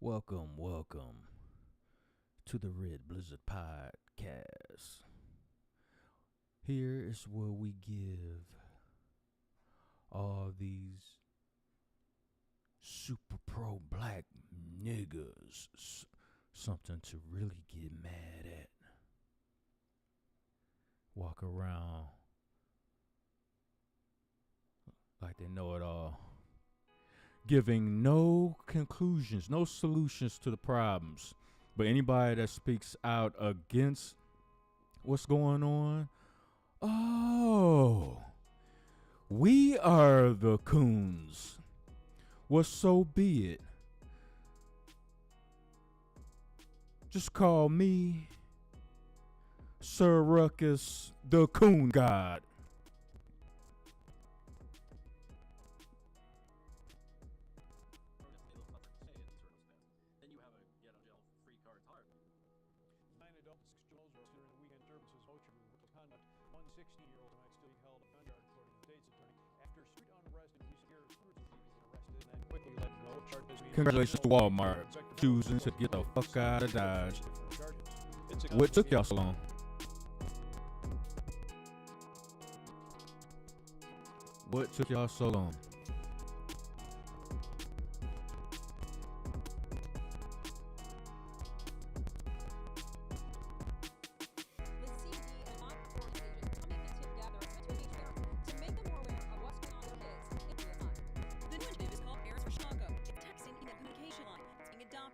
Welcome to the Red Blizzard Podcast. Here is where we give all these super pro black niggas something to really get mad at. Walk around like they know it all. Giving no conclusions, no solutions to the problems. But anybody that speaks out against what's going on, oh, we are the coons. Well, so be it. Just call me Sir Ruckus the Coon God. Congratulations to Walmart choosing to get the fuck out of Dodge. What took y'all so long? What took y'all so long?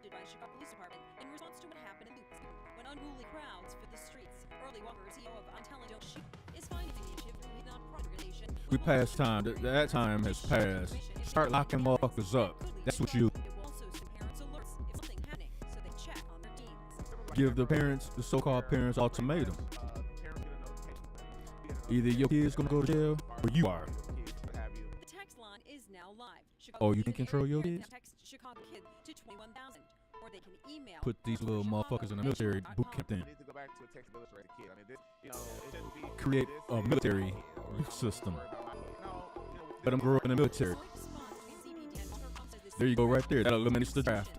By the Chicago Police Department in response to what happened in Lucas when unruly crowds fit the streets. Early Walker, CEO of Untelling Don't Shoot, is financing the initiative through a non-profit organization. We passed time. That time has passed. Start locking motherfuckers up. That's what you give the parents, the so-called parents, ultimatum. Either your kid's gonna go to jail or you are. The text line is now live. Oh, you can control your kids? Text Chicago Kid to 21,000. Or they can email. Put these little motherfuckers in the military boot camp then. Create a military system. Let them grow up in the military. There you go, right there. That eliminates the draft.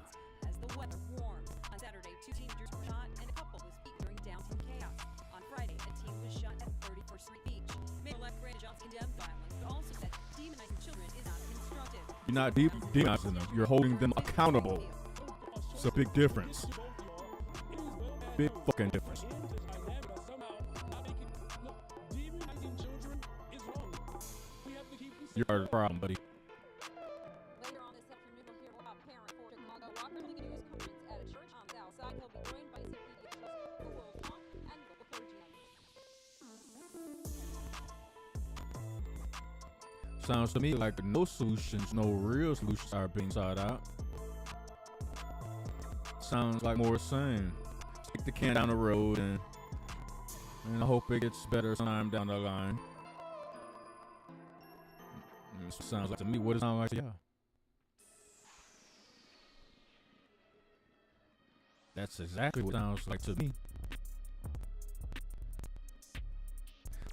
As the weather warmed on Saturday, 2 teenagers were shot and a couple was beat during downtown chaos. On Friday, a teen was shot at 31st Street Beach. Mayor-elect Brandon Johnson condemned violence, but also said demonizing children is not constructive. You're not demonizing them. You're holding them accountable. It's a big difference. Big fucking difference. You're the problem, buddy. Later on this afternoon, we'll hear more about parent for Chicago. Walker League News coverage at a church on the south side. He'll be joined by Simply the Trust, the World Talk, and local clergy. Sounds to me like no solutions, no real solutions are being sought out. Sounds like more same. Kick the can down the road and I hope it gets better sometime down the line. It sounds like to me. What does it sound like to y'all? That's exactly what it sounds like to me.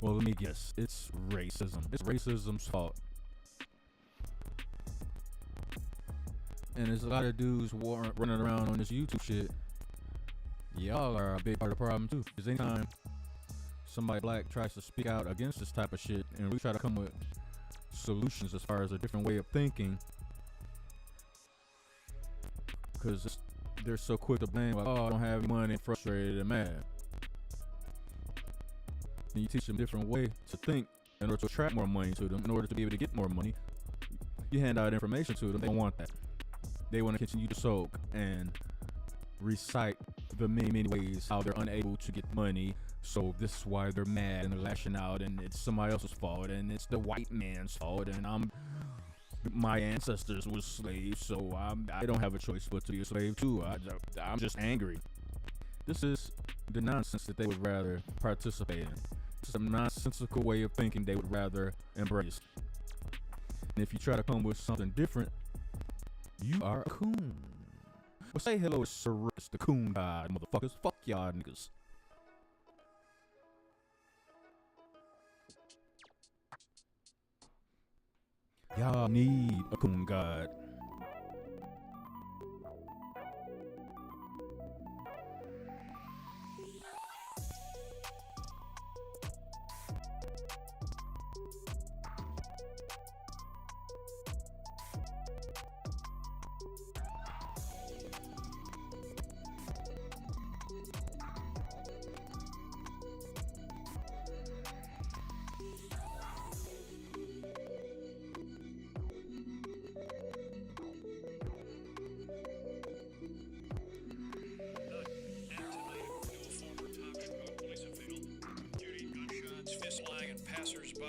Well, let me guess. It's racism. It's racism's fault. And there's a lot of dudes running around on this YouTube shit. Y'all are a big part of the problem too. Because anytime somebody black tries to speak out against this type of shit and we try to come with solutions as far as a different way of thinking, because they're so quick to blame, like, oh, I don't have money, frustrated and mad. And you teach them a different way to think in order to attract more money to them, in order to be able to get more money. You hand out information to them, they don't want that. They want to continue to soak and recite the many ways how they're unable to get money. So this is why they're mad and they're lashing out, and it's somebody else's fault, and it's the white man's fault, and my ancestors were slaves, so I don't have a choice but to be a slave too. I'm just angry. This is the nonsense that they would rather participate in. It's a nonsensical way of thinking they would rather embrace. And if you try to come with something different, you are a coon. Well, say hello to Sir Ruckus the Coon God, motherfuckers. Fuck y'all niggas. Y'all need a coon god.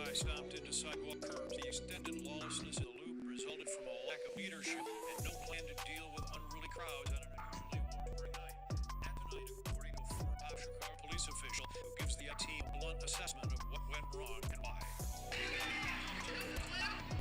passersby stomped into sidewalk curbs. The extended lawlessness in the loop resulted from a lack of leadership and no plan to deal with unruly crowds on an unusually warm night. At the night, according to a former top Chicago police official who gives the team blunt assessment of what went wrong and why.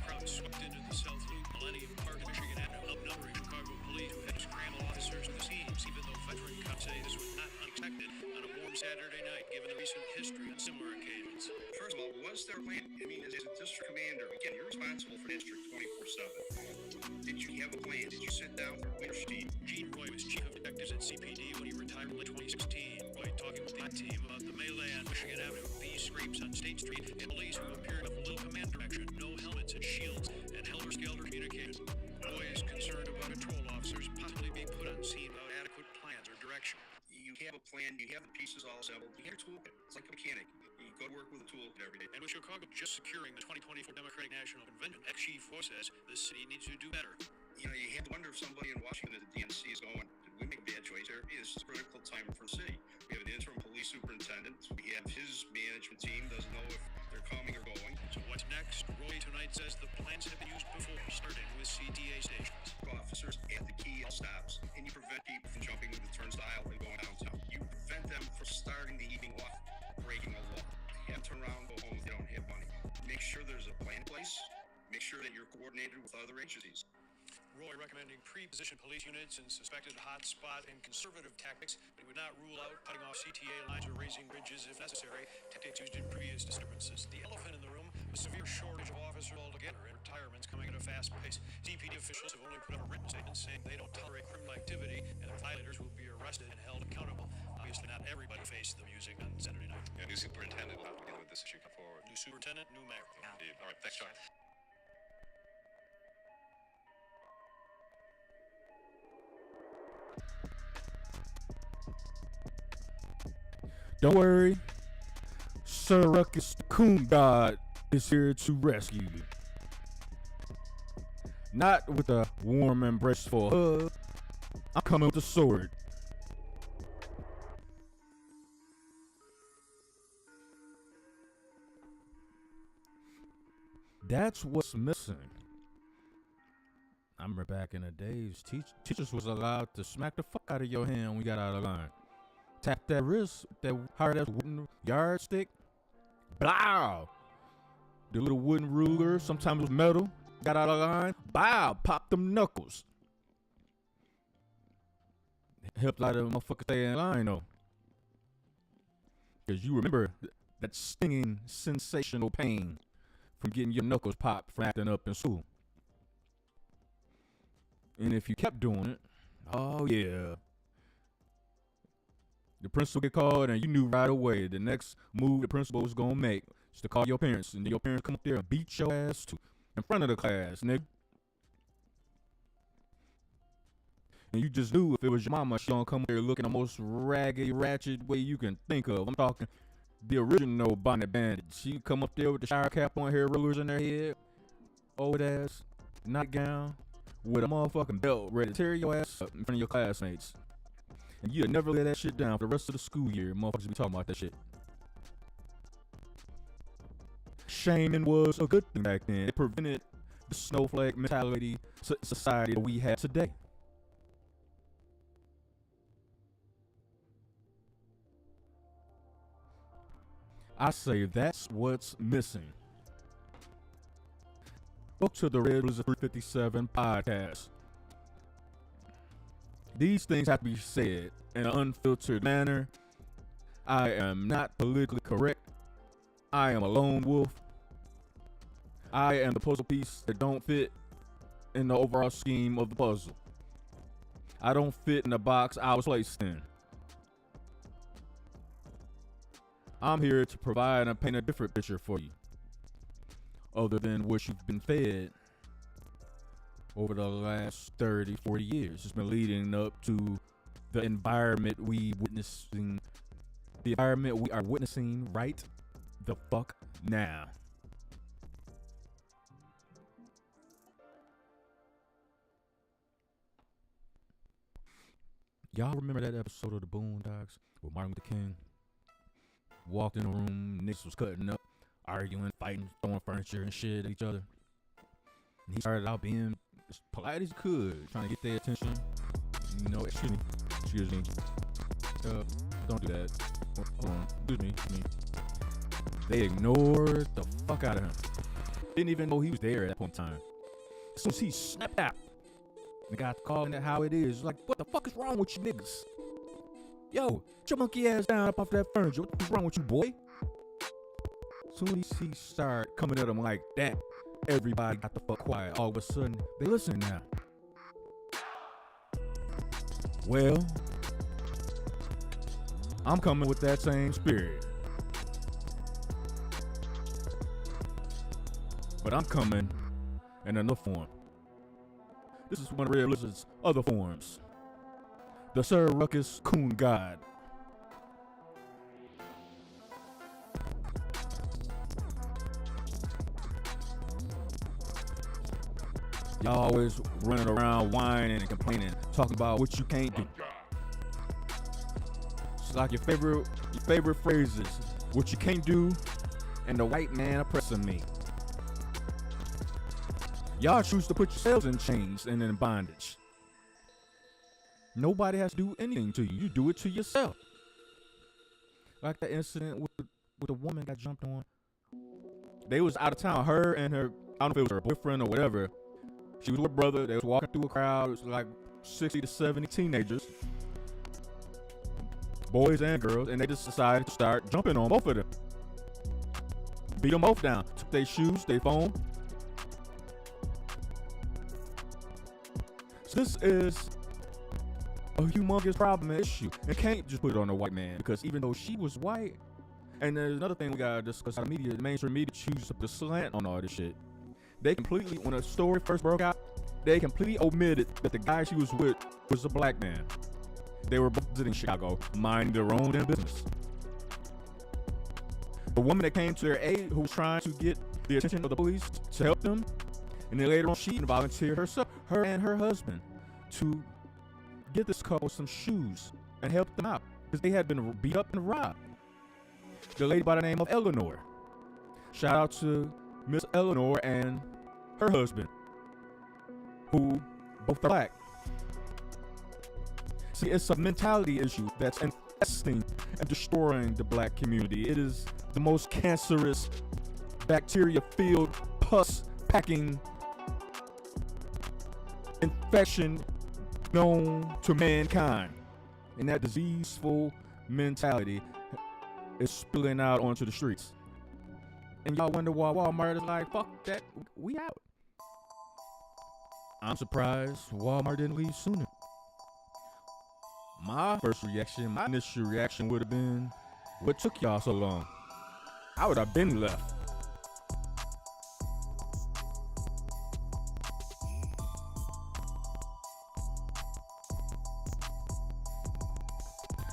Crowds swept into the South Loop, Millennium Park in Michigan, and outnumbering Chicago police who had to scramble officers to the scenes, even though veteran cops say this was not unexpected on a warm Saturday night, given the recent history on similar occasions. First of all, was there a plan? I mean, as a district commander, again, you're responsible for district 24/7. Did you have a plan? Did you sit down with leadership? Gene Roy was chief of detectives at CPD when he retired in 2016. Roy talking with that team about the melee on Michigan Avenue, these scrapes on State Street, and police who appeared with little command direction, no helmets and shields, and helter-skelter communication. Roy is concerned about patrol officers possibly being put on scene without adequate plans or direction. You have a plan, you have the pieces all assembled, you have a toolkit. It's like a mechanic. You go to work with a toolkit every day. And with Chicago just securing the 2024 Democratic National Convention, ex-chief Roy says the city needs to do better. You know, you have to wonder if somebody in Washington at the DNC is going, did we make a bad choice here? It's a critical time for the city. We have an interim police superintendent. We have his management team, doesn't know if they're coming or going. So what's next? Roy tonight says the plans have been used before, starting with CTA stations. Officers at the key stops, and you prevent people from jumping the turnstile and going downtown. You prevent them from starting the evening off, breaking a law. They have to turn around and go home if they don't have money. Make sure there's a plan in place. Make sure that you're coordinated with other agencies. Roy recommending pre-positioned police units in suspected hotspot and conservative tactics, but he would not rule out cutting off CTA lines or raising bridges if necessary, tactics used in previous disturbances. The elephant in the room, a severe shortage of officers altogether, and retirements coming at a fast pace. CPD officials have only put up a written statement saying they don't tolerate criminal activity and their violators will be arrested and held accountable. Obviously, not everybody faced the music on Saturday night. Yeah, new superintendent will have to deal with this issue come forward. New superintendent, new mayor. Indeed. All right, thanks, John. Don't worry, Sir Ruckus The Coon God is here to rescue you. Not with a warm embraceful hug, I'm coming with a sword. That's what's missing. I remember back in the days, teachers was allowed to smack the fuck out of your hand when you got out of line. Tap that wrist, that hard ass wooden yardstick. Blow. The little wooden ruler, sometimes it was metal. Got out of line. Bow. Pop them knuckles. Helped a lot of motherfuckers stay in line though. Because you remember that stinging, sensational pain from getting your knuckles popped from acting up in school. And if you kept doing it, oh yeah. The principal get called, and you knew right away the next move the principal was gonna make is to call your parents, and your parents come up there and beat your ass too in front of the class, nigga. And you just knew if it was your mama, she gonna come up there looking the most raggedy, ratchet way you can think of. I'm talking the original bonnet bandit. She come up there with the shower cap on, hair rollers in her head, old ass nightgown, with a motherfucking belt ready to tear your ass up in front of your classmates. And you'll never lay that shit down for the rest of the school year. Motherfuckers be talking about that shit. Shaming was a good thing back then. It prevented the snowflake mentality society that we have today. I say that's what's missing. Welcome to the Red Blizzard 357 podcast. These things have to be said in an unfiltered manner. I am not politically correct. I am a lone wolf. I am the puzzle piece that don't fit in the overall scheme of the puzzle. I don't fit in the box I was placed in. I'm here to provide and paint a different picture for you, other than what you've been fed over the last 30, 40 years. It's been leading up to the environment we are witnessing right the fuck now. Y'all remember that episode of the Boondocks where Martin Luther King walked in a room, niggas was cutting up, arguing, fighting, throwing furniture and shit at each other. And he started out being as polite as he could, trying to get their attention. You know, excuse me. Don't do that. Hold on. Excuse me. They ignored the fuck out of him. Didn't even know he was there at that point in time. As soon as he snapped out, the guy calling it how it is. Like, what the fuck is wrong with you niggas? Yo, get your monkey ass down up off that furniture. What's wrong with you, boy? As soon as he started coming at him like that, everybody got the fuck quiet. All of a sudden, they listen now. Well, I'm coming with that same spirit. But I'm coming in another form. This is one of Red Blizzard's other forms. The Sir Ruckus Coon God. Y'all always running around whining and complaining, talking about what you can't do. It's like your favorite phrases, what you can't do, and the white man oppressing me. Y'all choose to put yourselves in chains and in bondage. Nobody has to do anything to you. You do it to yourself. Like the incident with the woman that jumped on. They was out of town. Her and her, I don't know if it was her boyfriend or whatever. She was with her brother. They was walking through a crowd. It was like 60 to 70 teenagers. Boys and girls. And they just decided to start jumping on both of them. Beat them both down. Took their shoes, their phone. So this is a humongous problem and issue. And can't just put it on a white man, because even though she was white, and there's another thing we gotta discuss, how the media, the mainstream media, chooses to put a slant on all this shit. They completely, when the story first broke out, they completely omitted that the guy she was with was a black man. They were both visiting Chicago, minding their own damn business. The woman that came to their aid, who was trying to get the attention of the police to help them, and then later on she volunteered herself, her and her husband, to get this couple some shoes and help them out, because they had been beat up and robbed. The lady by the name of Eleanor. Shout out to Miss Eleanor and her husband, who both are black. See, it's a mentality issue that's infesting and destroying the black community. It is the most cancerous, bacteria-filled, pus-packing infection known to mankind. And that diseaseful mentality is spilling out onto the streets. And y'all wonder why Walmart is like, fuck that, we out. I'm surprised Walmart didn't leave sooner. My initial reaction would have been, what took y'all so long? I would have been left.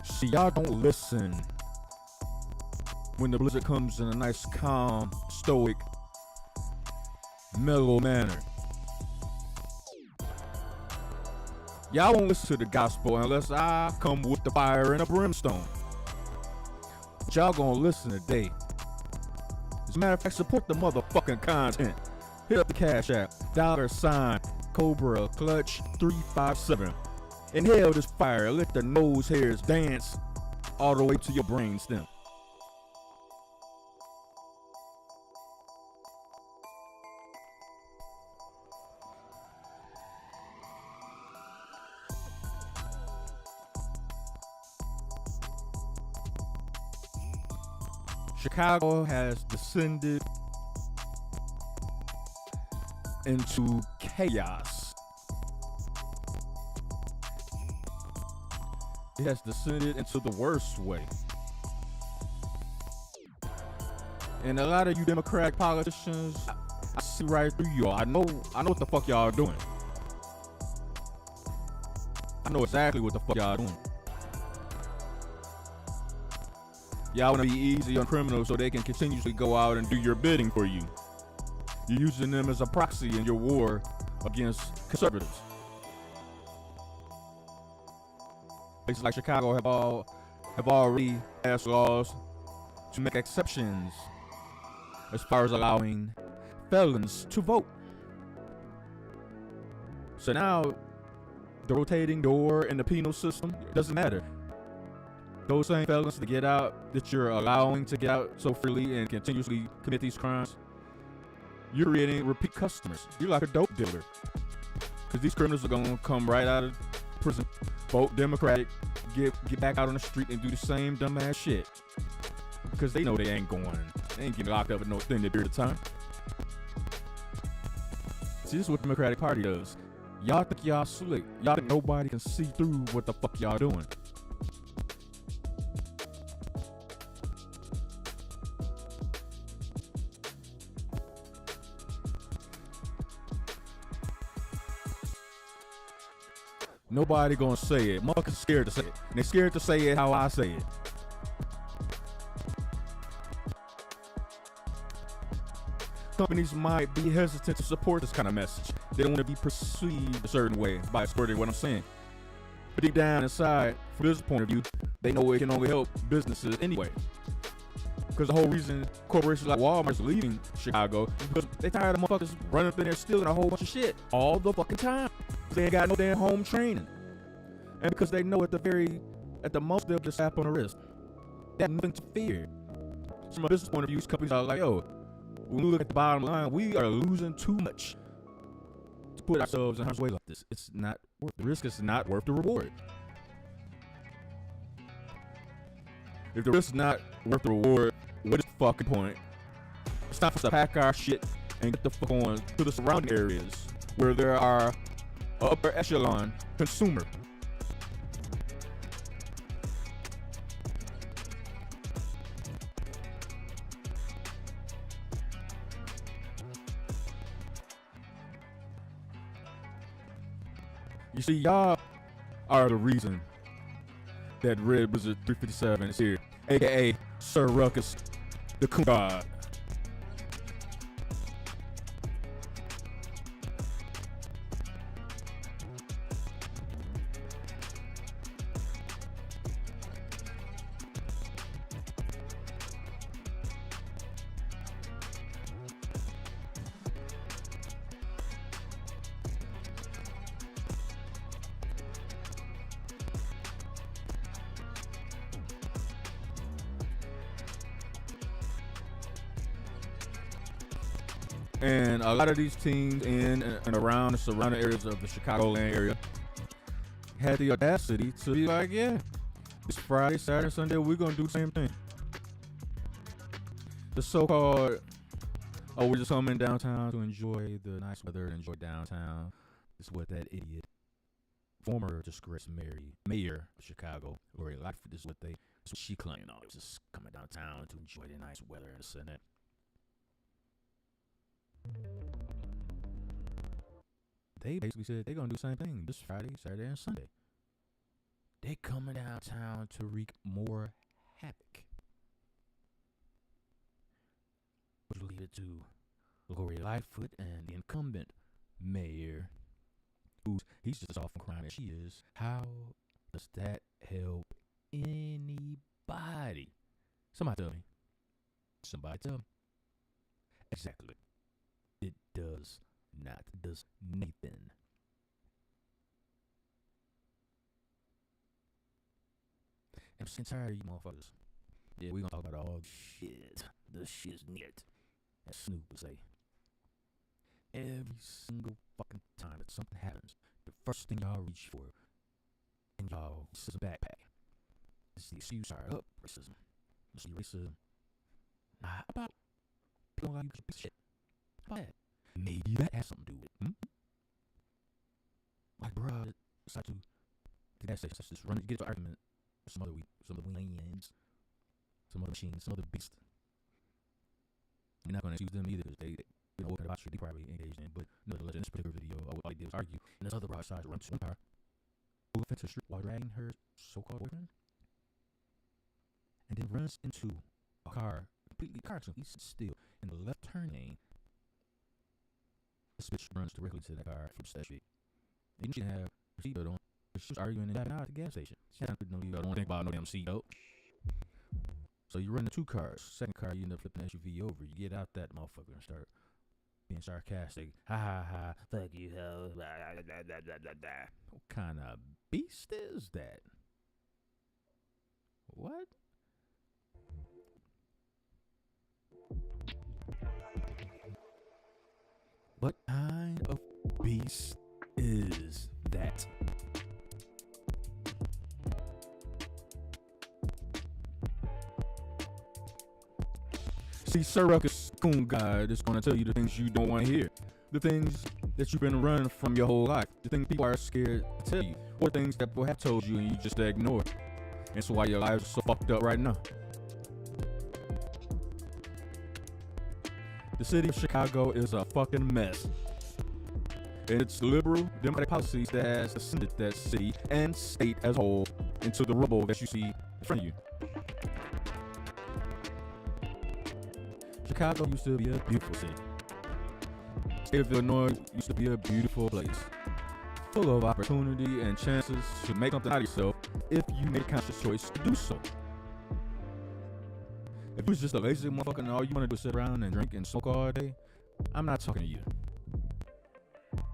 See, y'all don't listen when the blizzard comes in a nice, calm, stoic, mellow manner. Y'all won't listen to the gospel unless I come with the fire and a brimstone. But y'all gonna listen today. As a matter of fact, support the motherfucking content. Hit up the Cash App, $ Cobra Clutch 357. Inhale this fire, let the nose hairs dance all the way to your brainstem. Chicago has descended into chaos. It has descended into the worst way. And a lot of you Democratic politicians, I see right through y'all. I know what the fuck y'all are doing. I know exactly what the fuck y'all are doing. Y'all want to be easy on criminals so they can continuously go out and do your bidding for you. You're using them as a proxy in your war against conservatives. Places like Chicago have already passed laws to make exceptions as far as allowing felons to vote. So now, the rotating door in the penal system doesn't matter. Those same felons to get out, that you're allowing to get out so freely and continuously commit these crimes, you're creating repeat customers. You're like a dope dealer. Because these criminals are going to come right out of prison, vote Democratic, get back out on the street and do the same dumbass shit. Because they know they ain't getting locked up at no extended period of time. See, this is what the Democratic Party does. Y'all think y'all slick. Y'all think nobody can see through what the fuck y'all doing. Nobody gonna say it. Motherfuckers scared to say it. And they're scared to say it how I say it. Companies might be hesitant to support this kind of message. They don't want to be perceived a certain way by supporting what I'm saying. But deep down inside, from this point of view, they know it can only help businesses anyway. Because the whole reason corporations like Walmart's leaving Chicago is because they tired of motherfuckers running up in there stealing a whole bunch of shit all the fucking time. They ain't got no damn home training. And because they know at the most they'll just slap on the wrist. They have nothing to fear. From a business point of view, these companies are like, yo, when we look at the bottom line, we are losing too much to put ourselves in harm's way like this. It's not worth the risk. It's not worth the reward. If the risk is not worth the reward, what is the fucking point? It's time for us to pack our shit and get the fuck on to the surrounding areas where there are upper echelon consumer. You see, y'all are the reason that Red Blizzard 357 is here, aka Sir Ruckus The Coon God. And a lot of these teams in and around the surrounding areas of the Chicagoland area had the audacity to be like, yeah, it's Friday, Saturday, Sunday, we're going to do the same thing. The so-called, oh, we're just coming downtown to enjoy the nice weather and enjoy downtown, is what that idiot, former disgraced mayor of Chicago, Lori Lightfoot, is what she claimed. Oh, it was just coming downtown to enjoy the nice weather and this and that. They basically said they're gonna do the same thing this Friday, Saturday, and Sunday. They coming downtown to wreak more havoc. Which will lead it to Lori Lightfoot and the incumbent mayor, he's just as off on crime as she is. How does that help anybody? Somebody tell me. Somebody tell me. Exactly. It does not. It does Nathan. I'm so tired of you motherfuckers. Yeah, we gonna talk about all shit. The shit's neat. As Snoop would say. Every single fucking time that something happens, the first thing y'all reach for in y'all is a backpack. It's the excuse, sorry, racism. It's the racism. Nah, how about people like you piece of shit? How about that? Maybe that has something to do with it. Like, bro, it's like to gas station, just run, get into an argument with some other lanes, some other machines, some other beast. You're not going to excuse them either because they what kind of debauchery they probably engaged in. But nonetheless, in this particular video, all they did was argue. And this other broadside runs to one car, who offends her street while dragging her so-called boyfriend, and then runs into a car, completely car accident. He sits still in the left turn lane. This bitch runs directly to that car, flips that shit. And she didn't have her seatbelt on, but she was arguing and driving out at the gas station. She had no seatbelt on. Think about no damn seatbelt. So you run the 2 cars. Second car, you end up flipping the SUV over. You get out that motherfucker and start being sarcastic. Ha ha ha. Fuck you, ho. Blah, blah, blah, blah, blah, blah, blah. What kind of beast is that? What? What kind of beast is that? See, Sir Ruckus The Coon God is going to tell you the things you don't want to hear. The things that you've been running from your whole life. The things people are scared to tell you. Or things that people have told you and you just ignore. And so why your lives are so fucked up right now. The city of Chicago is a fucking mess. And it's liberal democratic policies that has ascended that city and state as a whole into the rubble that you see in front of you. Chicago used to be a beautiful city. State of Illinois used to be a beautiful place, full of opportunity and chances to make something out of yourself if you made a conscious choice to do so. If you was just a lazy motherfucker and all you want to do is sit around and drink and smoke all day, I'm not talking to you.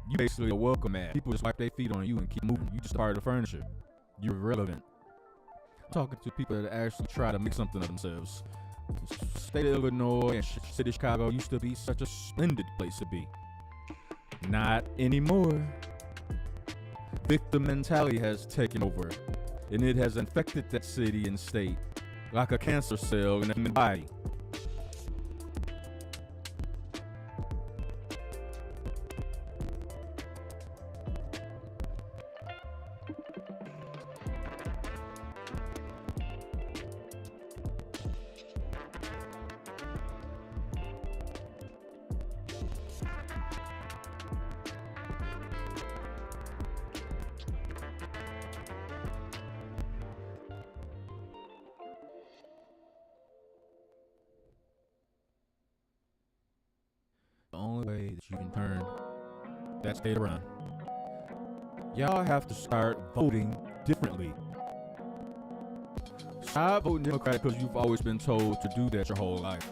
You basically a welcome mat. People just wipe their feet on you and keep moving. You just part of the furniture. You're irrelevant. I'm talking to people that actually try to make something of themselves. The state of Illinois and city of Chicago used to be such a splendid place to be. Not anymore. Victim mentality has taken over, and it has infected that city and state like a cancer cell in the human body. The only way that you can turn that state around, y'all have to start voting differently. Stop voting Democrat because you've always been told to do that your whole life.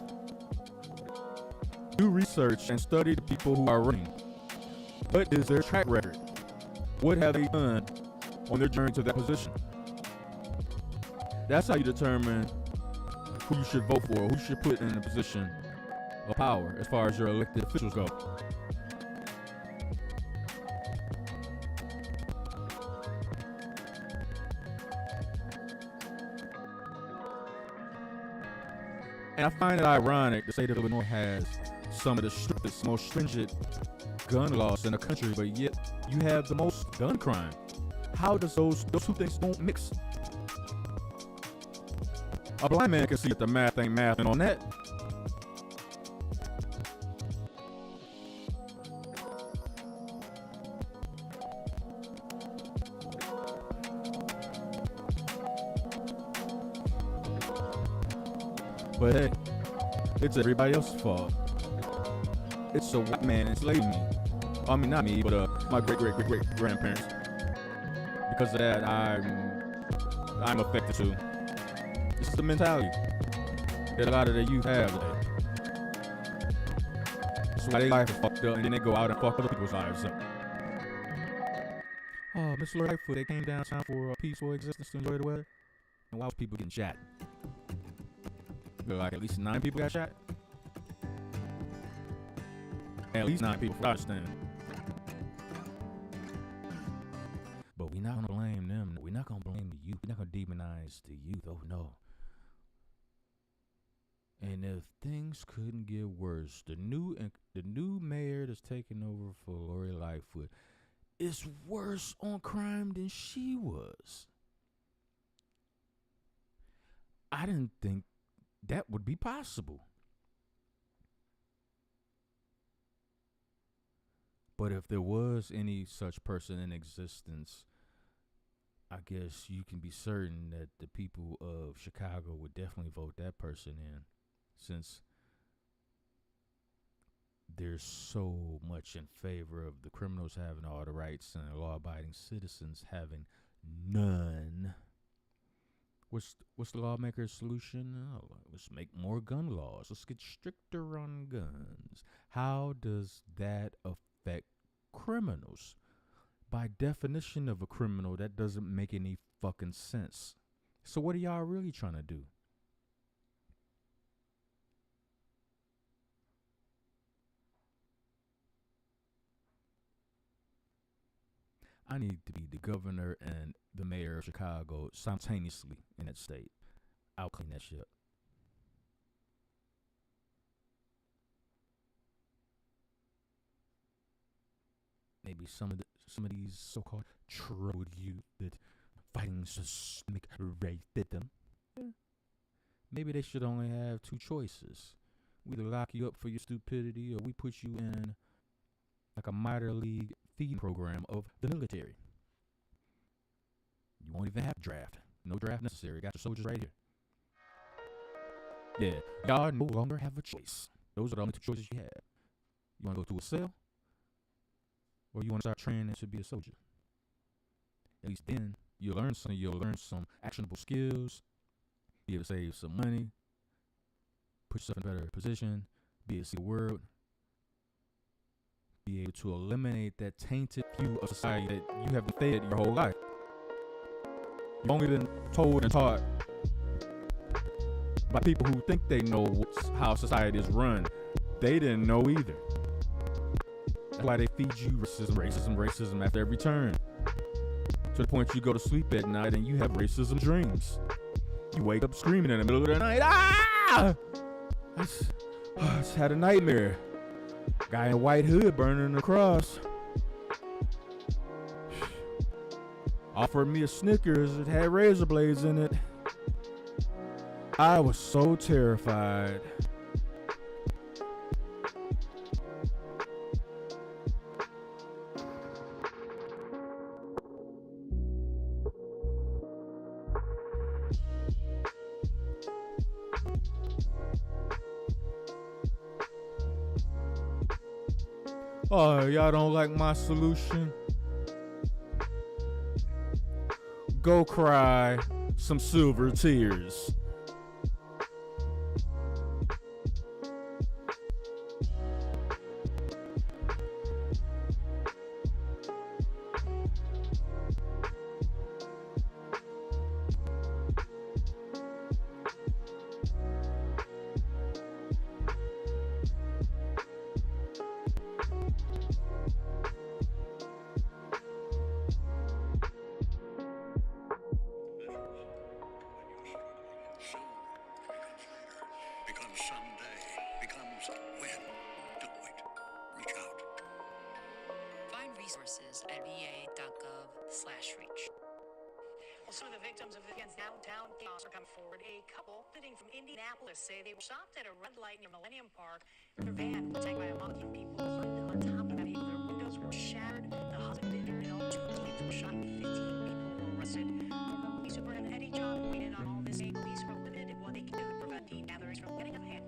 Do research and study the people who are running. What is their track record? What have they done on their journey to that position? That's how you determine who you should vote for, who you should put in a position of power as far as your elected officials go. And I find it ironic the state of Illinois has some of the strictest, most stringent gun laws in the country, but yet you have the most gun crime. How does those 2 things don't mix? A blind man can see that the math ain't mathing on that. But hey, it's everybody else's fault. It's a white man enslaving me. I mean, not me, but my great-great-great-great-grandparents. Because of that, I'm affected too. This is the mentality that a lot of the youth have today. That's why their life is fucked up, and then they go out and fuck other people's lives up. Oh, Miss Lord Lightfoot, they came downtown for a peaceful existence to enjoy the weather. And why was people getting shot? Like at least 9 people got shot. At least 9 people, I understand. But we're not gonna blame them. We're not gonna blame the youth. We're not gonna demonize the youth. Oh no. And if things couldn't get worse, the new mayor that's taking over for Lori Lightfoot is worse on crime than she was. I didn't think that would be possible. But if there was any such person in existence, I guess you can be certain that the people of Chicago would definitely vote that person in, since there's so much in favor of the criminals having all the rights and law-abiding citizens having none. What's the lawmaker's solution? Oh, let's make more gun laws. Let's get stricter on guns. How does that affect criminals? By definition of a criminal, that doesn't make any fucking sense. So what are y'all really trying to do? I need to be the governor and the mayor of Chicago simultaneously in that state. I'll clean that shit up. Maybe some of these so-called troubled youth that fighting systemic racism. Maybe they should only have two choices. We either lock you up for your stupidity, or we put you in like a minor league feeding program of the military. You won't even have draft. No draft necessary. Got your soldiers right here. Yeah, y'all no longer have a choice. Those are the only two choices you have. You want to go to a cell, or you want to start training to be a soldier. At least then you'll learn some actionable skills, be able to save some money, put yourself in a better position, be able to see the world, be able to eliminate that tainted view of society that you have been fed your whole life. You've only been told and taught by people who think they know how society is run. They didn't know either. That's why they feed you racism after every turn. To the point you go to sleep at night and you have racism dreams. You wake up screaming in the middle of the night. Ah! I just had a nightmare. Guy in a white hood burning a cross. Offered me a Snickers that had razor blades in it. I was so terrified. Oh, y'all don't like my solution? Go cry some silver tears. Becomes someday, becomes when. Don't wait. Reach out. Find resources at va.gov/reach. Well, some of the victims of against downtown chaos are coming forward. A couple visiting from Indianapolis say they were stopped at a red light near Millennium Park. Their van was attacked by a mob of people on top of that people. Their windows were shattered. The husband did her, and all 2 police were shot. 15 people were arrested. Police Superintendent Eddie John weighed in on all this. Police were limited in what they can do to prevent teen gatherings from getting out of hand.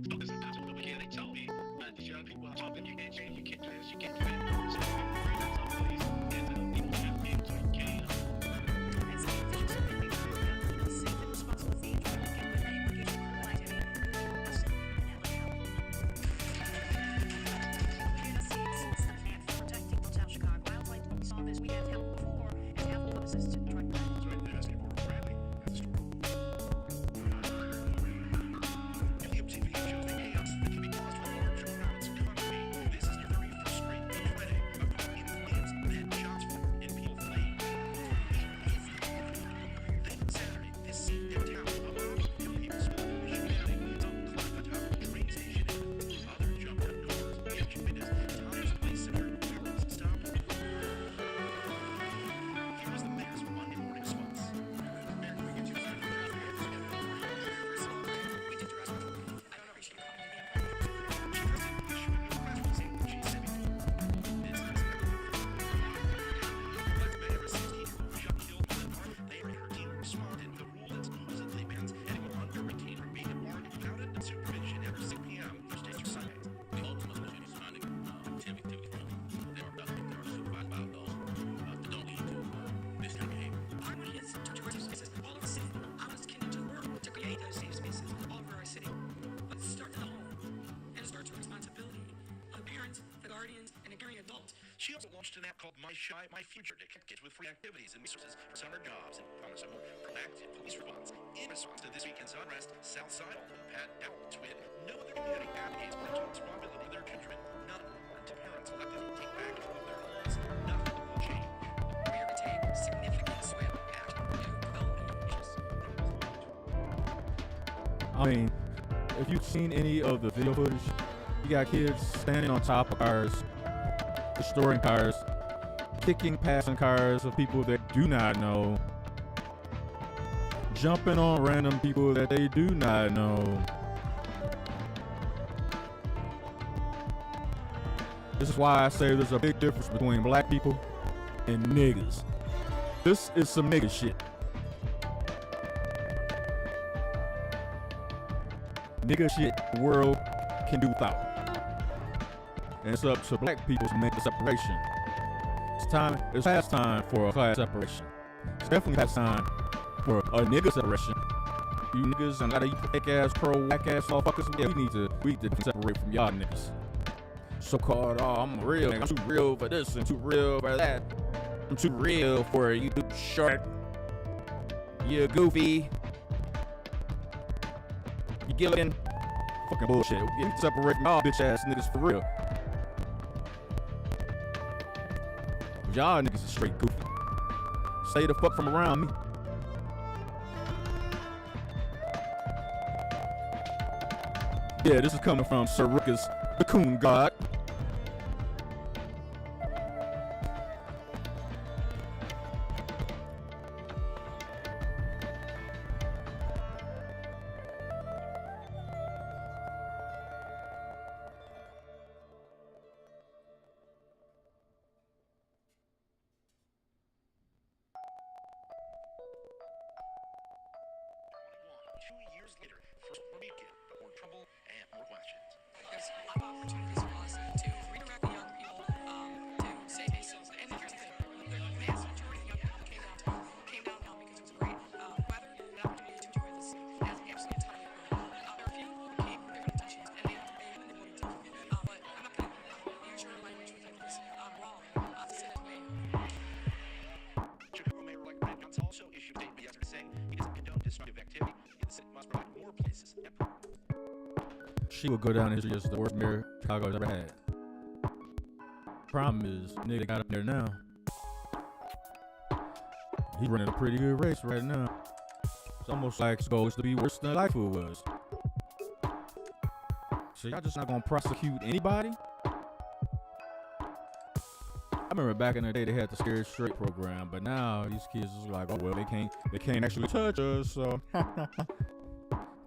Because that's what they told me. These young people are talking, you can't change, you can't do this, you can't do that. This is your very first street. She also launched an app called My Future to connect kids with free activities and resources for summer jobs and promise a more proactive police response. In response to this weekend's unrest, Southside Alderman Pat Dowell tweeted, "No other community advocates parental responsibility for their children. None until parents electively take back control of their lives. Nothing will change." We are to take significant swift action to quell issues. I mean, if you've seen any of the video footage, you got kids standing on top of cars, destroying cars, kicking passing cars of people that do not know, jumping on random people that they do not know. This is why I say there's a big difference between black people and niggas. This is some nigga shit. Nigga shit the world can do without. And it's up to black people to make the separation. It's past time for a class separation. It's definitely past time for a nigga separation. You niggas and a lot of you fake ass, pro whack ass motherfuckers, yeah, we need to separate from y'all niggas. So called, oh, I'm real, I'm too real for this and too real for that. I'm too real for you short. You goofy. You Gilligan. Fucking bullshit. We need to separate y'all bitch ass niggas for real. Y'all niggas is straight goofy. Stay the fuck from around me. Yeah, this is coming from Sir Ruckus The Coon God. Two years later, first more weekend, but more trouble and more questions. There's a lot of opportunities for us to redirect the young people to save themselves. And here's the thing, the vast majority of young people came downtown because it was great weather and an opportunity to enjoy this as absolutely entirely rural. There are a few who came with their good intentions and they wanted to. But I'm not going to use your language with you because I'm wrong to say that to me. Chicago Mayor-elect Brad Johnson also issued a statement yesterday saying he doesn't condone disruptive activity. The city must provide more places. She will go down in history as the worst mayor Chicago's ever had. Problem is, nigga got up there now. He's running a pretty good race right now. It's almost like it's supposed to be worse than Lightfoot was. So y'all just not gonna prosecute anybody? I remember back in the day they had the Scared Straight program, but now these kids is like, oh well, they can't actually touch us, so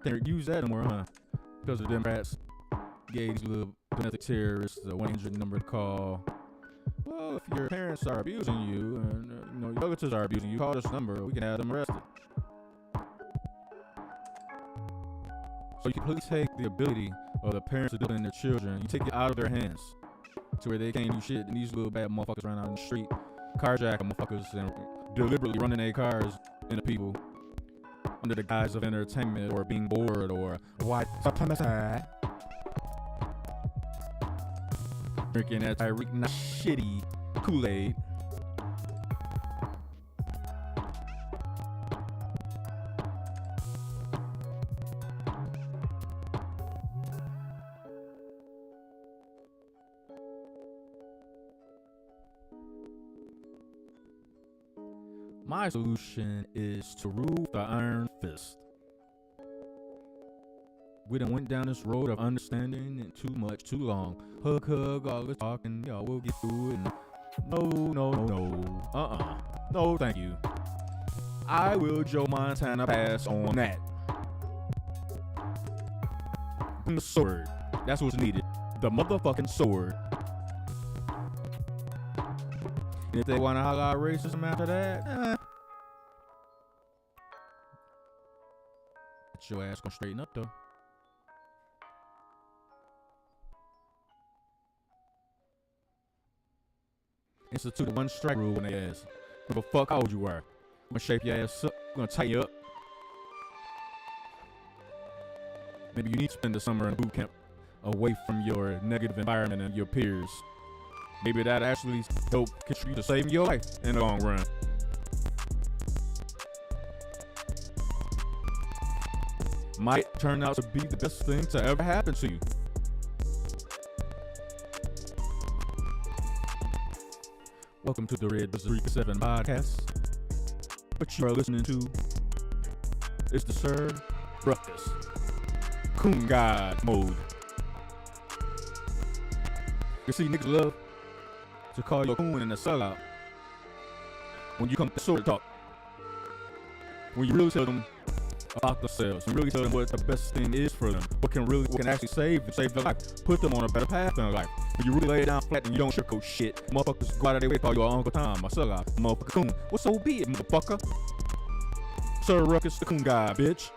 can't use that anymore, huh? Because the Democrats gave these little domestic terrorists a 1-800 number to call. Well, if your parents are abusing you and your relatives are abusing you, call this number. We can have them arrested. So you completely take the ability of the parents to discipline their children. You take it out of their hands to where they can't do shit. And these little bad motherfuckers run out in the street, carjacking motherfuckers and deliberately running their cars into people under the guise of entertainment or being bored or white supremacy. Drinking that Tyreek shitty Kool-Aid. My solution is to rule the iron fist. We done went down this road of understanding and too much, too long. Hug, all this talking, y'all will get through it. No. No, thank you. I will Joe Montana pass on that. Bring the sword. That's what's needed. The motherfucking sword. And if they want to holler out racism after that, your ass gonna straighten up though. Institute a 1 strike rule when they ask. Give a fuck how old you are. I'm gonna shape your ass up. I'm gonna tighten you up. Maybe you need to spend the summer in boot camp away from your negative environment and your peers. Maybe that actually help contribute to saving your life in the long run. Might turn out to be the best thing to ever happen to you. Welcome to the Red Berserker 7 podcast. What you are listening to is the Sir Ruckus Coon God mode. You see, niggas love to call you a coon and a sellout when you come to sword talk. When you really tell them about themselves, you really tell them what the best thing is for them, what can actually save their life, put them on a better path in life. When you really lay it down flat and you don't sugarcoat shit, motherfuckers go out of their way to call you an Uncle Tom, a sellout, motherfucker coon. Well, so be it, motherfucker. Sir Ruckus the Coon God, bitch.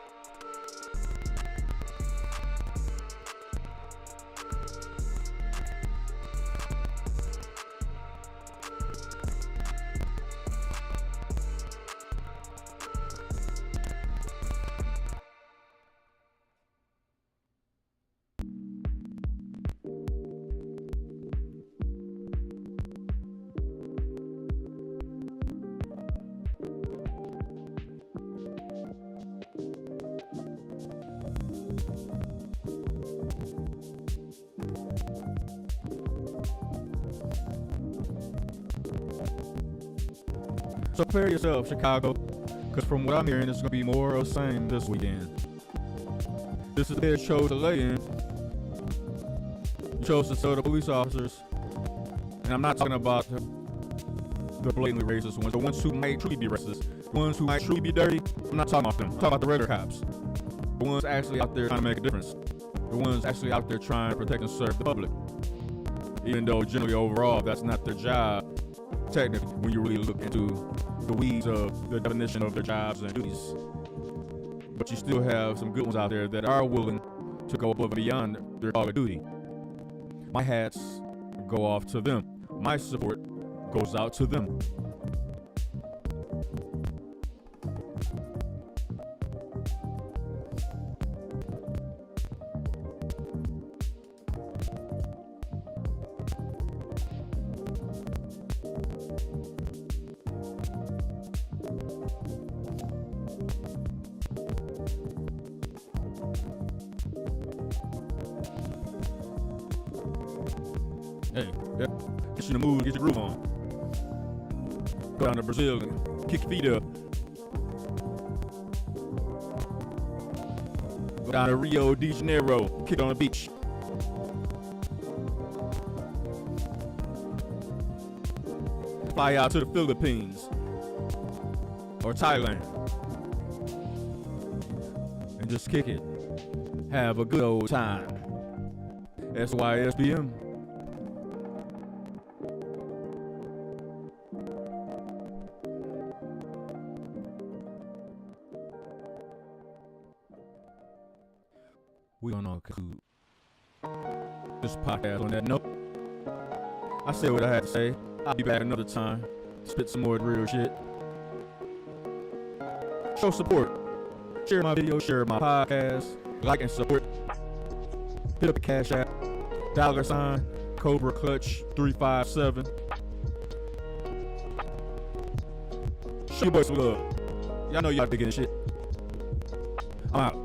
So prepare yourself, Chicago, because from what I'm hearing, it's going to be more of the same this weekend. This is their show to lay in. You chose to tell the police officers, and I'm not talking about the blatantly racist ones, the ones who might truly be racist, the ones who might truly be dirty. I'm not talking about them. I'm talking about the regular cops, the ones actually out there trying to make a difference, the ones actually out there trying to protect and serve the public, even though generally overall that's not their job. Technically, when you really look into the weeds of the definition of their jobs and duties. But you still have some good ones out there that are willing to go above and beyond their call of duty. My hats go off to them. My support goes out to them. Hey, yeah, get you in the mood, get your groove on. Go down to Brazil and kick your feet up. Go down to Rio de Janeiro, kick on the beach. Fly out to the Philippines or Thailand and just kick it. Have a good old time. SYSBM. We don't know this podcast on that note. I said what I had to say. I'll be back another time. Spit some more real shit. Show support. Share my video, share my podcast. Like and support. Hit up the Cash App. $ Cobra Clutch 357. Show your boys some love. Y'all know y'all digging this shit. I'm out.